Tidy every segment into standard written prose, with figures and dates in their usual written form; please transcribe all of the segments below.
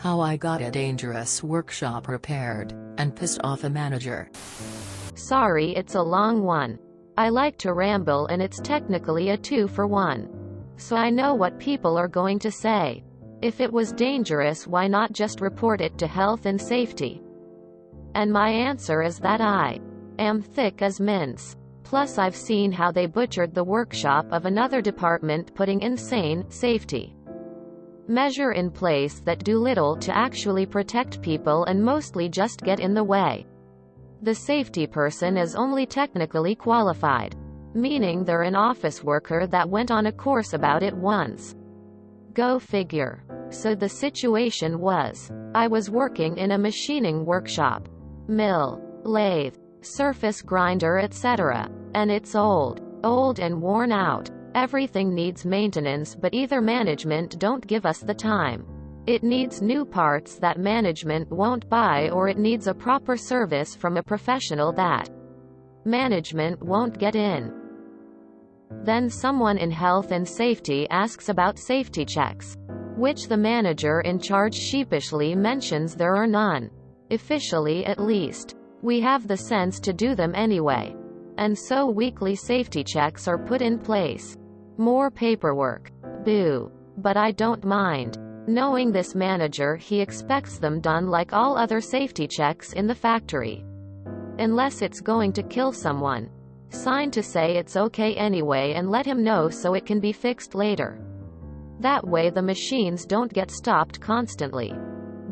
How I got a dangerous workshop repaired, and pissed off a manager. Sorry, it's a long one. I like to ramble and it's technically a 2-for-1. So I know what people are going to say. If it was dangerous, why not just report it to health and safety? And my answer is that I am thick as mince. Plus I've seen how they butchered the workshop of another department, putting insane safety measure in place that do little to actually protect people and mostly just get in the way. The safety person is only technically qualified, meaning they're an office worker that went on a course about it once. Go figure. So the situation was, I was working in a machining workshop, mill, lathe, surface grinder, etc. And it's old and worn out. Everything needs maintenance, but either management don't give us the time. It needs new parts that management won't buy, or it needs a proper service from a professional that management won't get in. Then someone in health and safety asks about safety checks, which the manager in charge sheepishly mentions there are none. Officially, at least. We have the sense to do them anyway. And so weekly safety checks are put in place. More paperwork. Boo. But I don't mind. Knowing this manager, he expects them done like all other safety checks in the factory. Unless it's going to kill someone. Sign to say it's okay anyway and let him know so it can be fixed later. That way the machines don't get stopped constantly.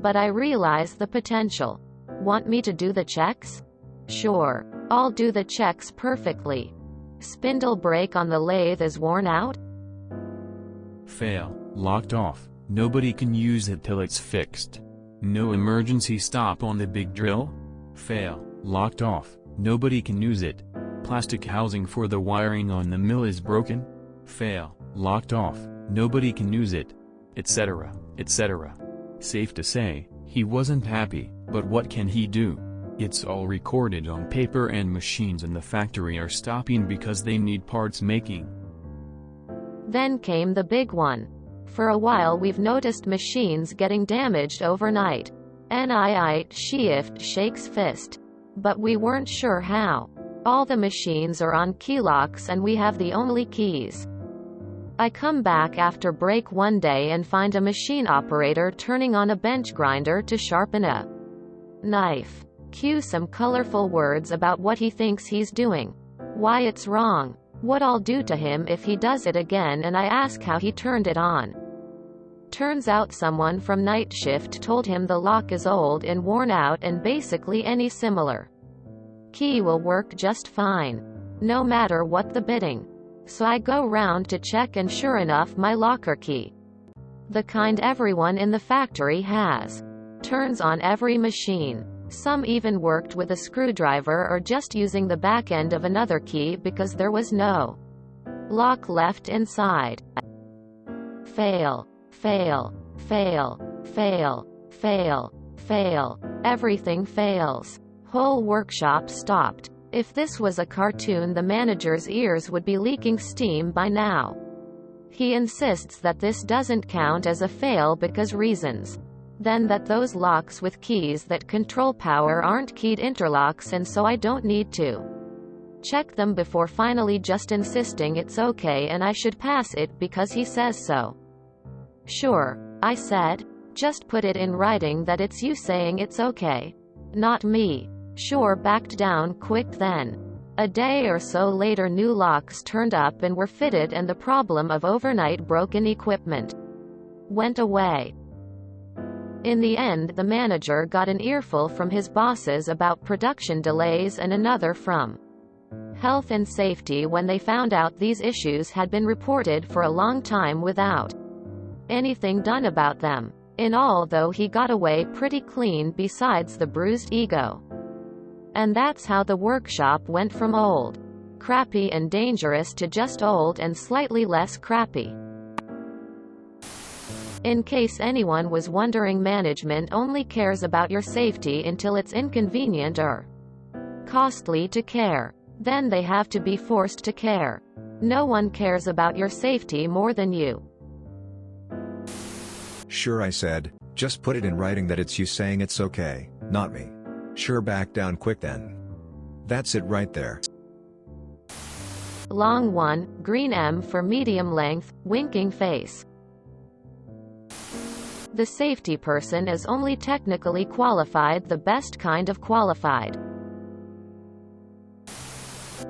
But I realize the potential. Want me to do the checks? Sure. I'll do the checks perfectly. Spindle brake on the lathe is worn out? Fail. Locked off. Nobody can use it till it's fixed. No emergency stop on the big drill? Fail. Locked off. Nobody can use it. Plastic housing for the wiring on the mill is broken? Fail. Locked off. Nobody can use it. Etc., etc. Safe to say, he wasn't happy, but what can he do? It's all recorded on paper, and machines in the factory are stopping because they need parts making. Then came the big one. For a while we've noticed machines getting damaged overnight. Shift shakes fist. But we weren't sure how. All the machines are on key locks and we have the only keys. I come back after break one day and find a machine operator turning on a bench grinder to sharpen a knife. Cue some colorful words about what he thinks he's doing. Why it's wrong. What I'll do to him if he does it again, and I ask how he turned it on. Turns out someone from night shift told him the lock is old and worn out and basically any similar key will work just fine. No matter what the bidding. So I go round to check, and sure enough, my locker key, the kind everyone in the factory has, turns on every machine. Some even worked with a screwdriver or just using the back end of another key because there was no lock left inside. Fail. Fail. Fail. Fail. Fail. Fail. Everything fails. Whole workshop stopped. If this was a cartoon, the manager's ears would be leaking steam by now. He insists that this doesn't count as a fail because reasons. Then that those locks with keys that control power aren't keyed interlocks, and so I don't need to check them before finally just insisting it's okay and I should pass it because he says so. Sure, I said. Just put it in writing that it's you saying it's okay. Not me. Sure, backed down quick then. A day or so later, new locks turned up and were fitted, and the problem of overnight broken equipment went away. In the end, the manager got an earful from his bosses about production delays and another from health and safety when they found out these issues had been reported for a long time without anything done about them. In all, though, he got away pretty clean besides the bruised ego. And that's how the workshop went from old, crappy and dangerous to just old and slightly less crappy. In case anyone was wondering, management only cares about your safety until it's inconvenient or costly to care. Then they have to be forced to care. No one cares about your safety more than you. Sure, I said, Just put it in writing that it's you saying it's okay, not me. Sure, back down quick then. That's it right there. Long 1, green M for medium length, winking face. The safety person is only technically qualified, the best kind of qualified.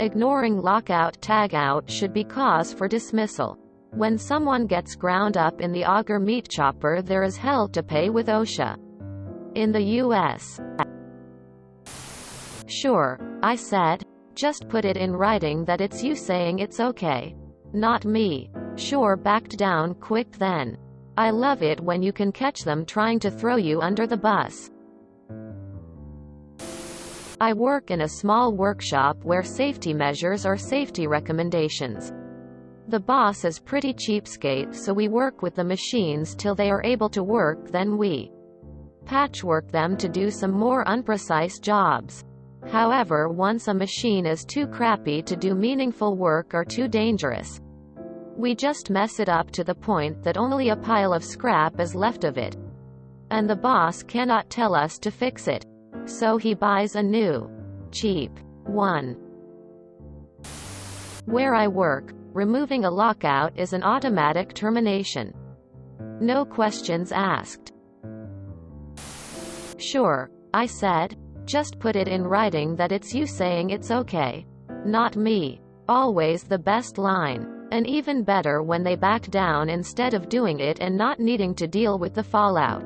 Ignoring lockout tagout should be cause for dismissal. When someone gets ground up in the auger meat chopper, there is hell to pay with OSHA. In the U.S. Sure, I said. Just put it in writing that it's you saying it's okay. Not me. Sure, backed down quick then. I love it when you can catch them trying to throw you under the bus. I work in a small workshop where safety measures are safety recommendations. The boss is pretty cheapskate, so we work with the machines till they are able to work, then we patchwork them to do some more unprecise jobs. However, once a machine is too crappy to do meaningful work or too dangerous, we just mess it up to the point that only a pile of scrap is left of it. And the boss cannot tell us to fix it. So he buys a new, cheap one. Where I work, removing a lockout is an automatic termination. No questions asked. Sure, I said. Just put it in writing that it's you saying it's okay. Not me. Always the best line. And even better when they back down instead of doing it and not needing to deal with the fallout.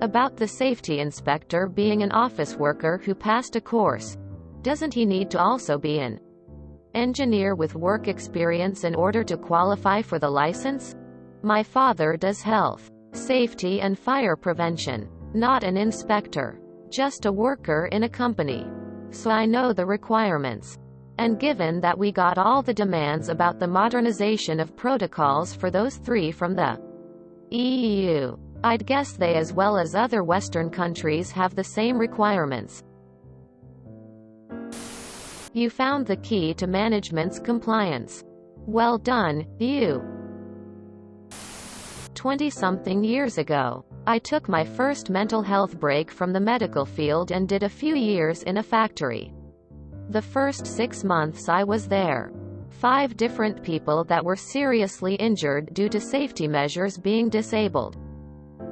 About the safety inspector being an office worker who passed a course. Doesn't he need to also be an engineer with work experience in order to qualify for the license? My father does health, safety and fire prevention. Not an inspector. Just a worker in a company. So I know the requirements. And given that we got all the demands about the modernization of protocols for those three from the EU, I'd guess they, as well as other Western countries, have the same requirements. You found the key to management's compliance. Well done, you. 20-something years ago, I took my first mental health break from the medical field and did a few years in a factory. The first 6 months I was there. 5 different people that were seriously injured due to safety measures being disabled.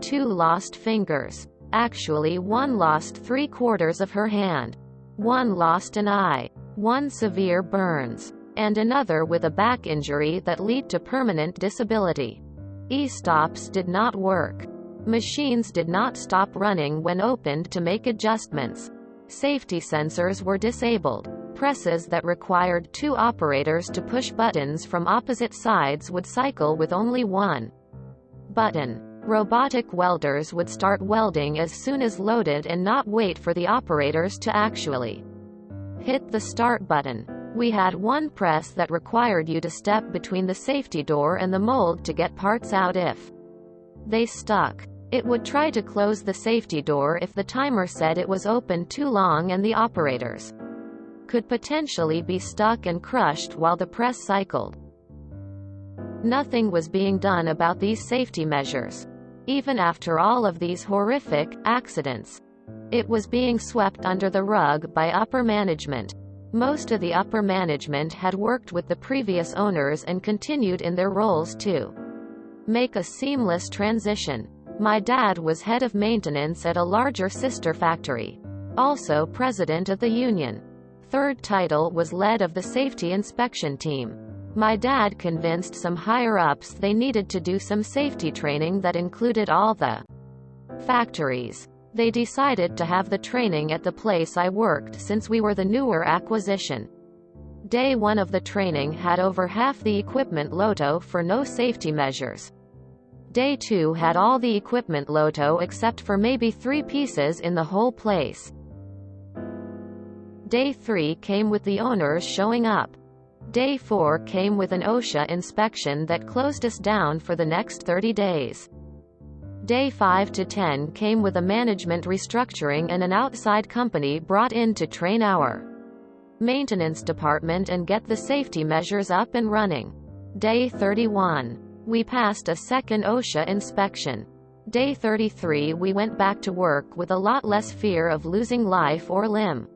2 lost fingers. Actually, 1 lost 3/4 of her hand. 1 lost an eye. 1 severe burns. And another with a back injury that led to permanent disability. E-stops did not work. Machines did not stop running when opened to make adjustments. Safety sensors were disabled. Presses that required 2 operators to push buttons from opposite sides would cycle with only 1 button. Robotic welders would start welding as soon as loaded and not wait for the operators to actually hit the start button. We had 1 press that required you to step between the safety door and the mold to get parts out if they stuck. It would try to close the safety door if the timer said it was open too long, and the operators could potentially be stuck and crushed while the press cycled. Nothing was being done about these safety measures. Even after all of these horrific accidents, it was being swept under the rug by upper management. Most of the upper management had worked with the previous owners and continued in their roles to make a seamless transition. My dad was head of maintenance at a larger sister factory. Also president of the union. Third title was lead of the safety inspection team. My dad convinced some higher-ups they needed to do some safety training that included all the factories. They decided to have the training at the place I worked since we were the newer acquisition. Day 1 of the training had over half the equipment LOTO for no safety measures. Day 2 had all the equipment LOTO except for maybe 3 pieces in the whole place. Day 3 came with the owners showing up. Day 4 came with an OSHA inspection that closed us down for the next 30 days. Day 5 to 10 came with a management restructuring and an outside company brought in to train our maintenance department and get the safety measures up and running. Day 31. We passed a second OSHA inspection. Day 33 we went back to work with a lot less fear of losing life or limb.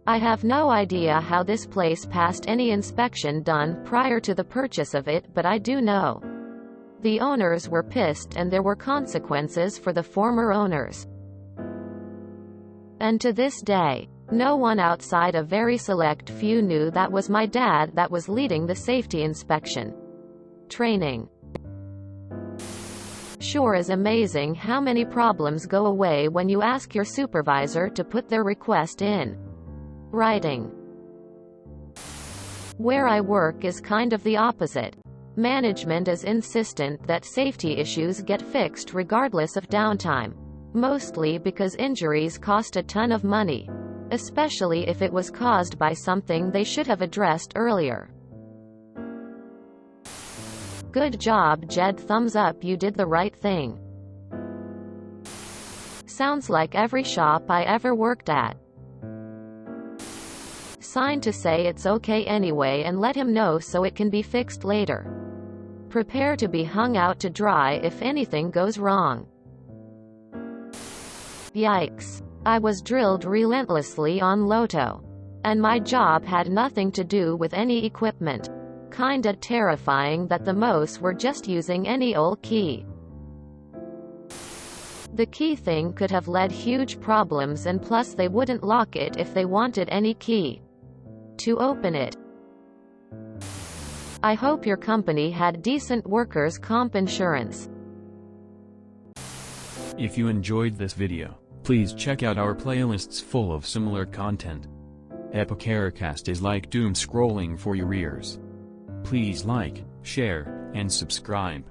I have no idea how this place passed any inspection done prior to the purchase of it, but I do know the owners were pissed and there were consequences for the former owners. And to this day, no one outside a very select few knew that was my dad that was leading the safety inspection training. Sure is amazing how many problems go away when you ask your supervisor to put their request in writing. Where I work is kind of the opposite. Management is insistent that safety issues get fixed regardless of downtime. Mostly because injuries cost a ton of money. Especially if it was caused by something they should have addressed earlier. Good job, Jed. Thumbs up, you did the right thing. Sounds like every shop I ever worked at. Sign to say it's okay anyway and let him know so it can be fixed later. Prepare to be hung out to dry if anything goes wrong. Yikes. I was drilled relentlessly on Loto. And my job had nothing to do with any equipment. Kinda terrifying that the most were just using any old key. The key thing could have led huge problems, and plus they wouldn't lock it if they wanted any key to open it. I hope your company had decent workers' comp insurance. If you enjoyed this video, please check out our playlists full of similar content. Epicaricast is like doom scrolling for your ears. Please like, share, and subscribe.